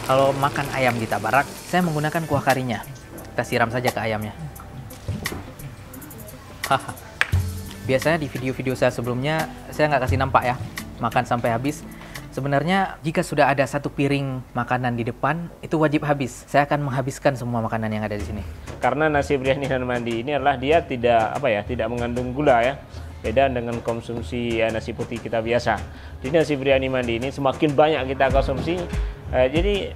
Kalau makan ayam di Tabarak, saya menggunakan kuah karinya. Kita siram saja ke ayamnya. Haha. Biasanya di video-video saya sebelumnya, saya nggak kasih nampak ya, makan sampai habis. Sebenarnya jika sudah ada satu piring makanan di depan, itu wajib habis. Saya akan menghabiskan semua makanan yang ada di sini. Karena nasi biryani dan mandi ini adalah dia tidak mengandung gula ya. Beda dengan konsumsi nasi putih kita biasa. Jadi nasi biryani mandi ini semakin banyak kita konsumsi, jadi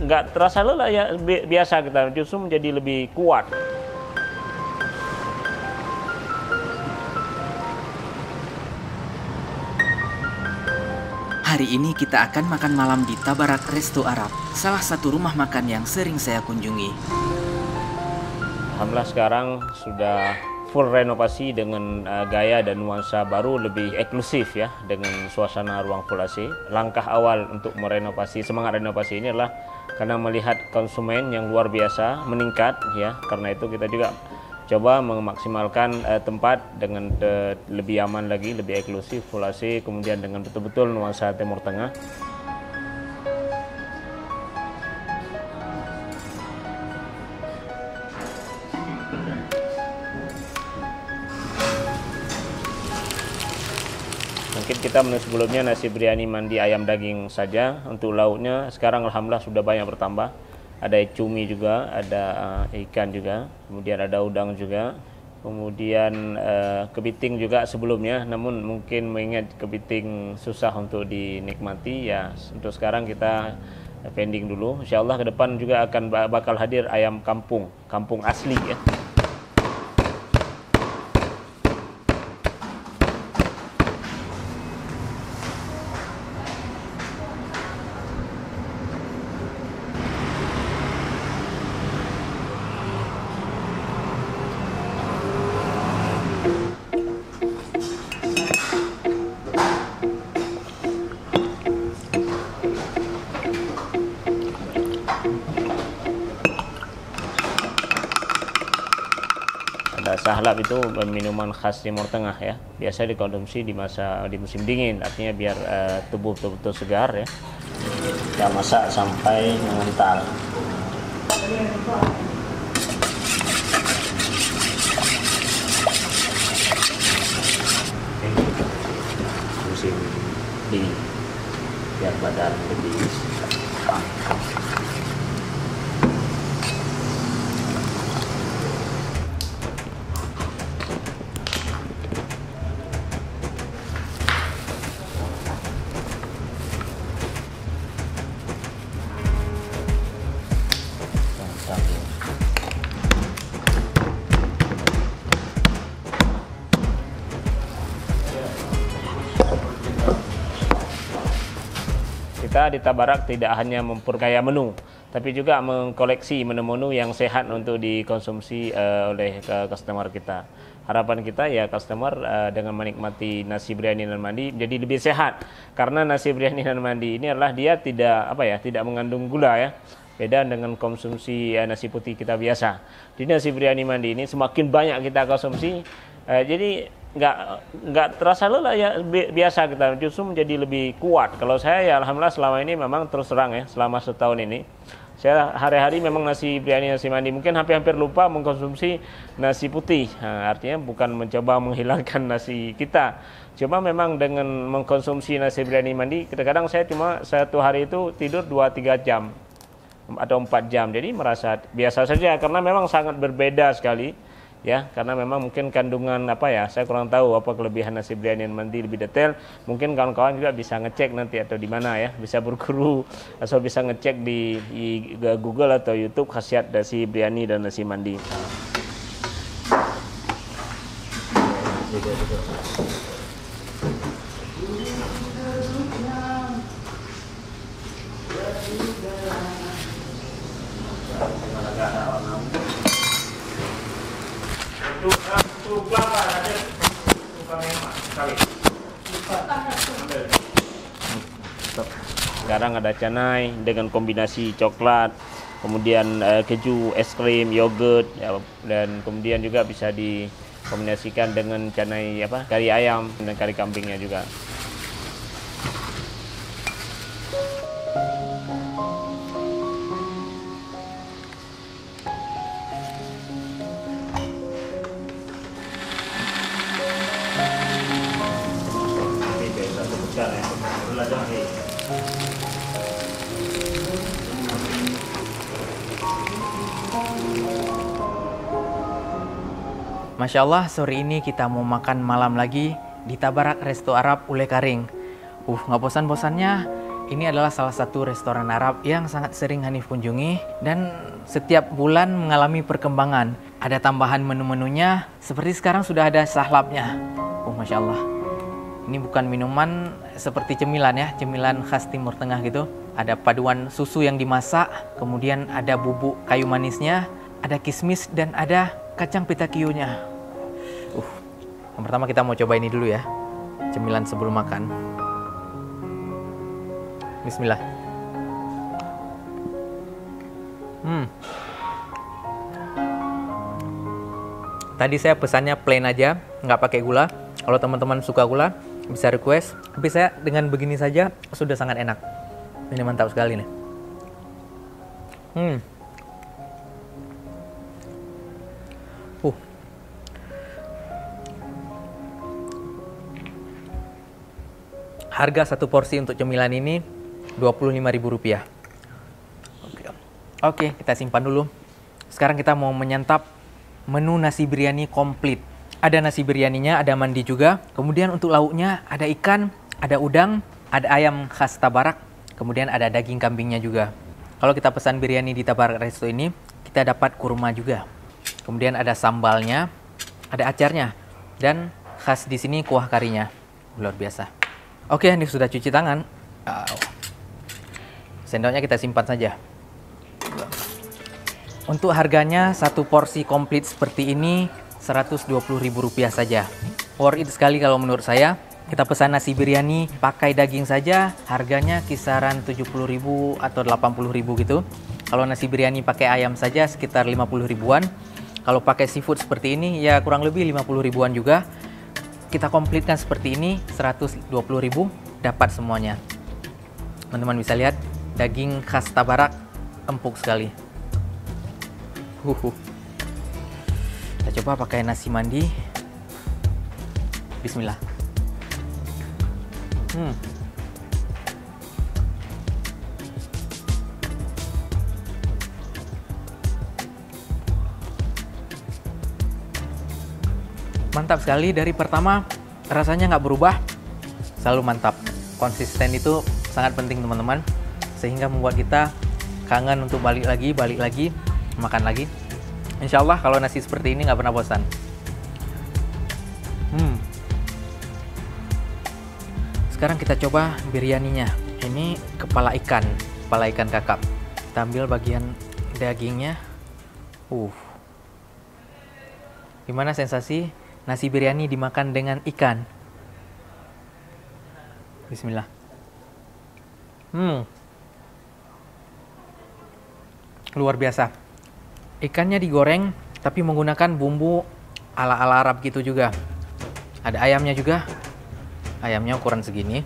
nggak terasa lelah ya, biasa kita justru menjadi lebih kuat. Hari ini kita akan makan malam di Tabarak Resto Arab, salah satu rumah makan yang sering saya kunjungi. Alhamdulillah sekarang sudah full renovasi dengan gaya dan nuansa baru, lebih eksklusif ya, dengan suasana ruang full AC. Langkah awal untuk merenovasi, semangat renovasi ini adalah karena melihat konsumen yang luar biasa meningkat ya. Karena itu kita juga coba memaksimalkan tempat dengan lebih aman lagi, lebih eksklusif, full AC, kemudian dengan betul-betul nuansa Timur Tengah. Mungkin kita menu sebelumnya nasi biryani mandi ayam daging saja. Untuk lauknya sekarang alhamdulillah sudah banyak bertambah. Ada cumi juga, ada ikan juga, kemudian ada udang juga, kemudian kepiting juga sebelumnya. Namun mungkin mengingat kepiting susah untuk dinikmati ya, untuk sekarang kita pending dulu. Insya Allah ke depan juga akan bakal hadir ayam kampung asli ya. Sahlab itu minuman khas Timur Tengah ya, biasa dikonsumsi di musim dingin, artinya biar tubuh betul-betul segar ya. Kita masak sampai mengental. Musim dingin biar badan lebih kita di Tabarak tidak hanya memperkaya menu, tapi juga mengkoleksi menu-menu yang sehat untuk dikonsumsi oleh customer kita. Harapan kita ya customer dengan menikmati nasi biryani dan mandi jadi lebih sehat, karena nasi biryani dan mandi ini adalah dia tidak mengandung gula ya. Beda dengan konsumsi nasi putih kita biasa. Di nasi biryani mandi ini semakin banyak kita konsumsi, jadi nggak terasa lelah ya, biasa kita justru menjadi lebih kuat. Kalau saya ya alhamdulillah selama ini memang terus terang ya, selama setahun ini saya hari-hari memang nasi biryani, nasi mandi, mungkin hampir lupa mengkonsumsi nasi putih. Nah, artinya bukan mencoba menghilangkan nasi kita, cuma memang dengan mengkonsumsi nasi biryani mandi kadang-kadang saya cuma satu hari itu tidur 2-3 jam atau 4 jam, jadi merasa biasa saja karena memang sangat berbeda sekali ya, karena memang mungkin kandungan saya kurang tahu apa kelebihan nasi biryani dan mandi lebih detail. Mungkin kawan-kawan juga bisa ngecek nanti atau di mana ya, bisa berguru atau bisa ngecek di Google atau YouTube khasiat nasi biryani dan nasi mandi. Sekarang ada canai dengan kombinasi coklat, kemudian keju, es krim, yogurt ya, dan kemudian juga bisa dikombinasikan dengan canai kari ayam dan kari kambingnya juga. Bukan ya, belajar lagi. Masya Allah, sore ini kita mau makan malam lagi di Tabarak Resto Arab Ule Karing. Nggak bosan-bosannya, ini adalah salah satu restoran Arab yang sangat sering Hanif kunjungi dan setiap bulan mengalami perkembangan. Ada tambahan menu-menunya, seperti sekarang sudah ada sahlapnya. Masya Allah. Ini bukan minuman seperti cemilan ya, cemilan khas Timur Tengah gitu. Ada paduan susu yang dimasak, kemudian ada bubuk kayu manisnya, ada kismis, dan ada kacang pitakiunya. Yang pertama kita mau coba ini dulu ya, cemilan sebelum makan. Bismillah. Tadi saya pesannya plain aja, nggak pakai gula. Kalau teman-teman suka gula, bisa request. Tapi saya dengan begini saja sudah sangat enak. Ini mantap sekali nih. Harga satu porsi untuk cemilan ini Rp25.000. Oke, kita simpan dulu. Sekarang kita mau menyantap menu nasi biryani komplit. Ada nasi biryaninya, ada mandi juga. Kemudian untuk lauknya ada ikan, ada udang, ada ayam khas Tabarak, kemudian ada daging kambingnya juga. Kalau kita pesan biryani di Tabarak Resto ini, kita dapat kurma juga. Kemudian ada sambalnya, ada acarnya, dan khas di sini kuah karinya. Luar biasa. Oke, ini sudah cuci tangan. Sendoknya kita simpan saja. Untuk harganya satu porsi komplit seperti ini Rp120.000 saja. Worth it sekali kalau menurut saya. Kita pesan nasi biryani pakai daging saja, harganya kisaran 70.000 atau 80.000 gitu. Kalau nasi biryani pakai ayam saja sekitar 50 ribuan. Kalau pakai seafood seperti ini ya kurang lebih 50 ribuan juga. Kita komplitkan seperti ini 120.000, dapat semuanya. Teman-teman bisa lihat daging khas Tabarak empuk sekali. Kita coba pakai nasi mandi. Bismillah. Mantap sekali, dari pertama rasanya nggak berubah, selalu mantap. Konsisten itu sangat penting teman-teman, sehingga membuat kita kangen untuk balik lagi, makan lagi. Insya Allah kalau nasi seperti ini nggak pernah bosan. Sekarang kita coba biryaninya. Ini kepala ikan kakap. Kita ambil bagian dagingnya. Gimana sensasi nasi biryani dimakan dengan ikan? Bismillah. Luar biasa. Ikannya digoreng tapi menggunakan bumbu ala-ala Arab gitu juga. Ada ayamnya juga. Ayamnya ukuran segini.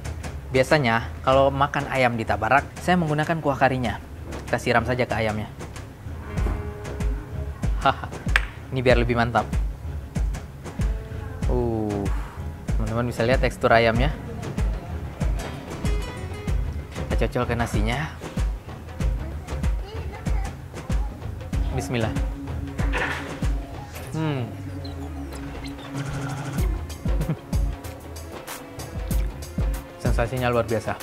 Biasanya kalau makan ayam di Tabarak, saya menggunakan kuah karinya. Kita siram saja ke ayamnya. Ini biar lebih mantap. Teman-teman bisa lihat tekstur ayamnya. Kita cocol ke nasinya. Bismillah. Sensasinya luar biasa.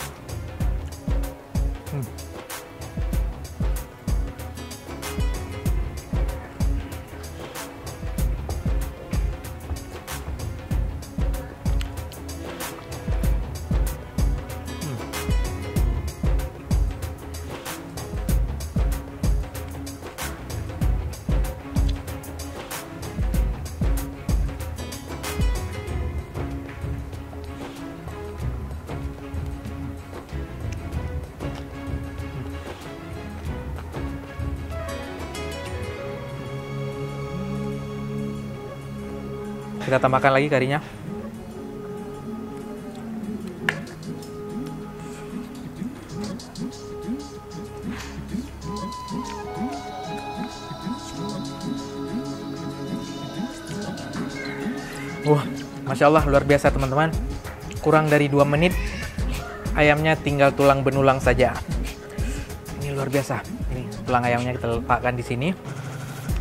Kita tambahkan lagi karinya. Masya Allah luar biasa teman-teman. Kurang dari 2 menit ayamnya tinggal tulang benulang saja. Ini luar biasa. Ini tulang ayamnya kita letakkan di sini.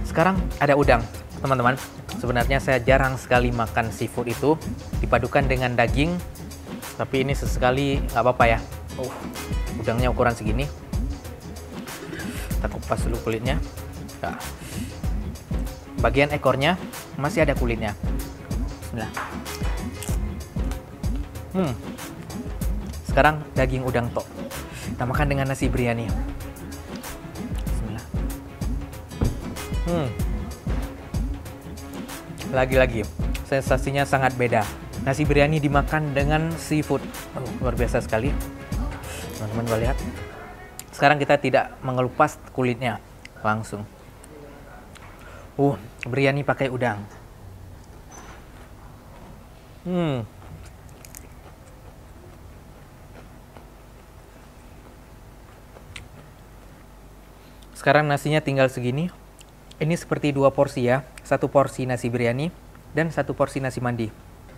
Sekarang ada udang, teman-teman. Sebenarnya saya jarang sekali makan seafood itu dipadukan dengan daging, tapi ini sesekali nggak apa-apa ya. Udangnya ukuran segini. Kita kupas dulu kulitnya. Nah, bagian ekornya masih ada kulitnya. Bismillah. Sekarang daging udang tok. Kita makan dengan nasi biryani. Bismillah. Lagi-lagi sensasinya sangat beda. Nasi biryani dimakan dengan seafood. Luar biasa sekali. Teman-teman boleh lihat. Sekarang kita tidak mengelupas kulitnya langsung. Biryani pakai udang. Sekarang nasinya tinggal segini. Ini seperti 2 porsi ya. 1 porsi nasi biryani dan 1 porsi nasi mandi.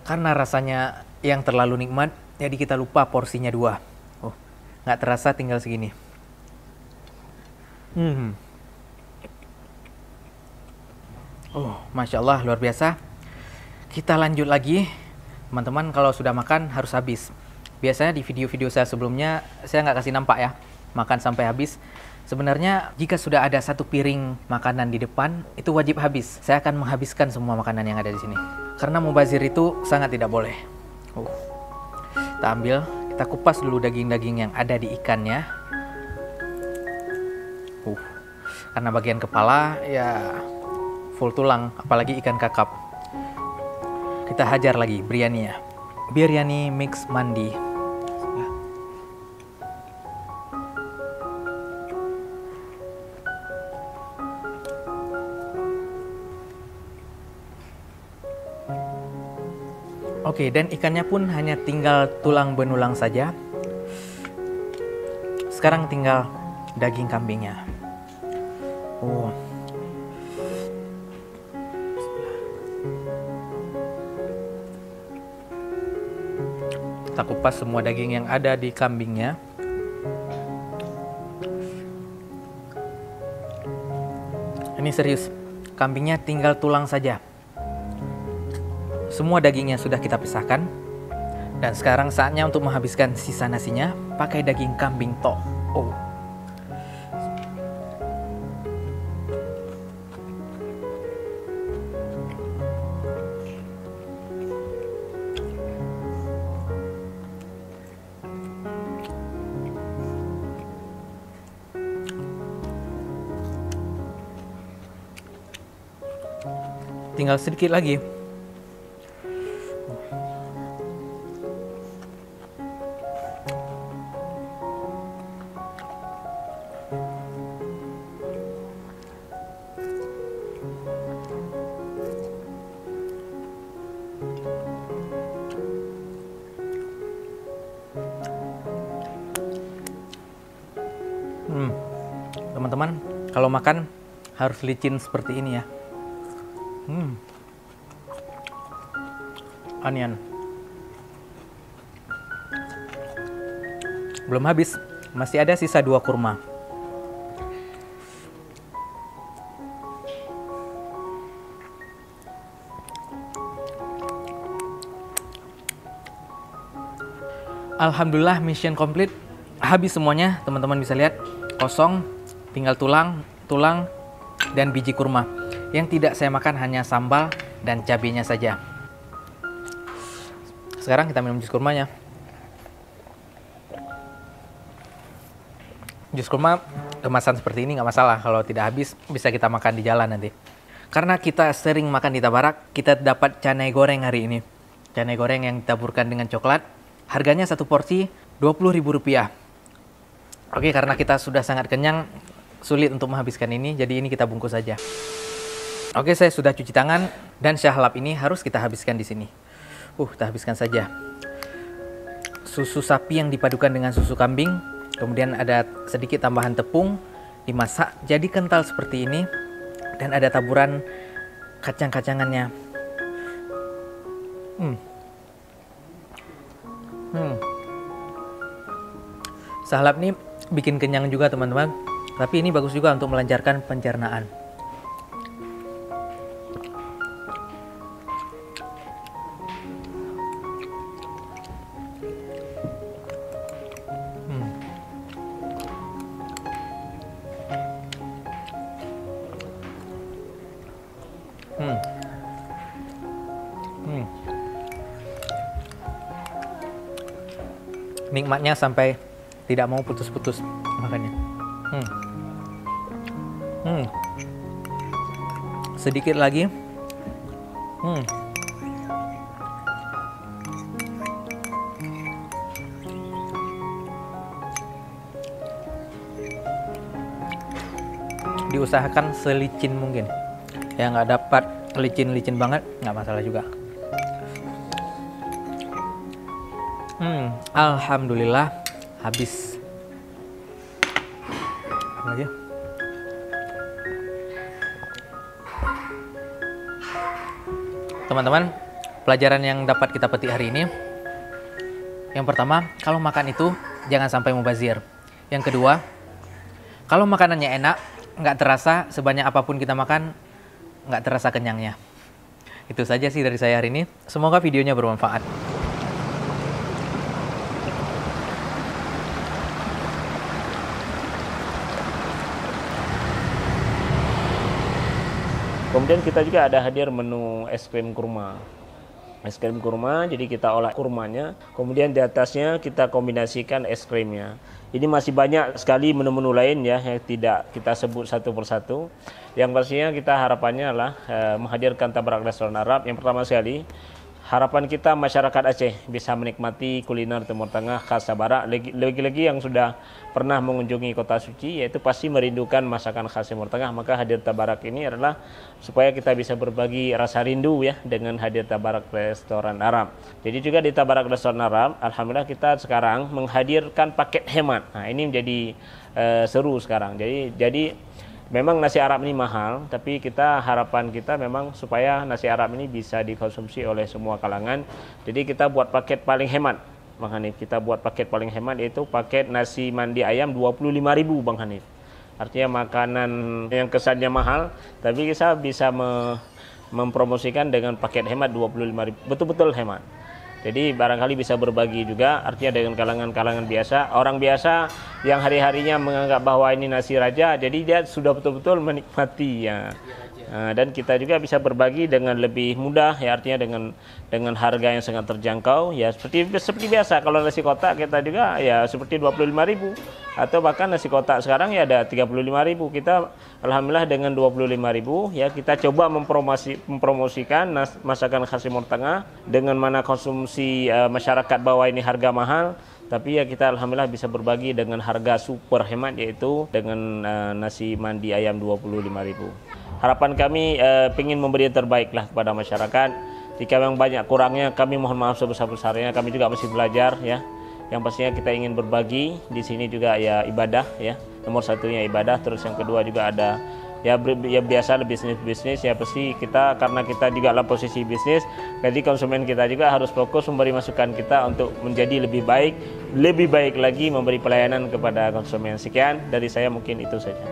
Karena rasanya yang terlalu nikmat, jadi kita lupa porsinya 2. Nggak terasa tinggal segini. Masya Allah, luar biasa. Kita lanjut lagi. Teman-teman kalau sudah makan harus habis. Biasanya di video-video saya sebelumnya, saya nggak kasih nampak ya, makan sampai habis. Sebenarnya jika sudah ada 1 piring makanan di depan, itu wajib habis. Saya akan menghabiskan semua makanan yang ada di sini. Karena mubazir itu sangat tidak boleh. Kita ambil, kita kupas dulu daging-daging yang ada di ikannya. Karena bagian kepala ya full tulang, apalagi ikan kakap. Kita hajar lagi biryaninya. Biryani mix mandi. Oke, dan ikannya pun hanya tinggal tulang benulang saja. Sekarang tinggal daging kambingnya. Kita kupas semua daging yang ada di kambingnya. Ini serius, kambingnya tinggal tulang saja. Semua dagingnya sudah kita pisahkan. Dan sekarang saatnya untuk menghabiskan sisa nasinya pakai daging kambing tok. Tinggal sedikit lagi. Teman-teman, kalau makan harus licin seperti ini ya. Onion. Belum habis, masih ada sisa 2 kurma. Alhamdulillah mission complete. Habis semuanya, teman-teman bisa lihat. Kosong, tinggal tulang, dan biji kurma. Yang tidak saya makan hanya sambal dan cabenya saja. Sekarang kita minum jus kurmanya. Jus kurma kemasan seperti ini nggak masalah. Kalau tidak habis bisa kita makan di jalan nanti. Karena kita sering makan di Tabarak, kita dapat canai goreng hari ini. Canai goreng yang ditaburkan dengan coklat. Harganya 1 porsi Rp20.000. Oke, karena kita sudah sangat kenyang, sulit untuk menghabiskan ini, jadi ini kita bungkus saja. Oke, saya sudah cuci tangan dan syahlab ini harus kita habiskan di sini. Kita habiskan saja. Susu sapi yang dipadukan dengan susu kambing, kemudian ada sedikit tambahan tepung, dimasak jadi kental seperti ini, dan ada taburan kacang-kacangannya. Salap nih bikin kenyang juga teman-teman. Tapi ini bagus juga untuk melancarkan pencernaan. Nikmatnya sampai tidak mau putus-putus makannya. Sedikit lagi. Diusahakan selicin mungkin. Ya nggak dapat licin-licin banget, nggak masalah juga. Alhamdulillah habis. Apa lagi? Teman-teman, pelajaran yang dapat kita petik hari ini, yang pertama, kalau makan itu jangan sampai mubazir. Yang kedua, kalau makanannya enak, nggak terasa sebanyak apapun kita makan, nggak terasa kenyangnya. Itu saja sih dari saya hari ini. Semoga videonya bermanfaat. Kemudian kita juga ada hadir menu es krim kurma. Es krim kurma, jadi kita olah kurmanya, kemudian di atasnya kita kombinasikan es krimnya. Ini masih banyak sekali menu-menu lain ya yang tidak kita sebut satu persatu. Yang pastinya kita harapannya adalah menghadirkan Tabarak Restoran Arab. Yang pertama sekali, harapan kita masyarakat Aceh bisa menikmati kuliner Timur Tengah khas Tabarak. Lagi-lagi yang sudah pernah mengunjungi kota suci, yaitu pasti merindukan masakan khas Timur Tengah. Maka hadir Tabarak ini adalah supaya kita bisa berbagi rasa rindu ya dengan hadir Tabarak Restoran Arab. Jadi juga di Tabarak Restoran Arab, alhamdulillah kita sekarang menghadirkan paket hemat. Nah ini menjadi seru sekarang. Jadi memang nasi Arab ini mahal, tapi harapan kita memang supaya nasi Arab ini bisa dikonsumsi oleh semua kalangan. Jadi kita buat paket paling hemat, Bang Hanif. Kita buat paket paling hemat, yaitu paket nasi mandi ayam 25.000, Bang Hanif. Artinya makanan yang kesannya mahal, tapi kita bisa mempromosikan dengan paket hemat 25.000, betul-betul hemat. Jadi barangkali bisa berbagi juga, artinya dengan kalangan-kalangan biasa, orang biasa yang hari-harinya menganggap bahwa ini nasi raja, jadi dia sudah betul-betul menikmati ya. Dan kita juga bisa berbagi dengan lebih mudah ya, artinya dengan harga yang sangat terjangkau ya, seperti biasa. Kalau nasi kotak kita juga ya seperti 25.000, atau bahkan nasi kotak sekarang ya ada 35.000. Kita alhamdulillah dengan 25.000 ya kita coba mempromosikan masakan khas Timur Tengah, dengan mana konsumsi masyarakat bahwa ini harga mahal, tapi ya kita alhamdulillah bisa berbagi dengan harga super hemat, yaitu dengan nasi mandi ayam 25.000. Harapan kami ingin memberi yang terbaik lah kepada masyarakat. Jika memang banyak kurangnya, kami mohon maaf sebesar-besarnya. Kami juga masih belajar ya. Yang pastinya kita ingin berbagi. Di sini juga ya ibadah ya. Nomor satunya ibadah. Terus yang kedua juga ada ya biasa bisnis ya, pasti kita karena kita juga dalam posisi bisnis, jadi konsumen kita juga harus fokus memberi masukan kita untuk menjadi lebih baik lagi memberi pelayanan kepada konsumen. Sekian dari saya, mungkin itu saja.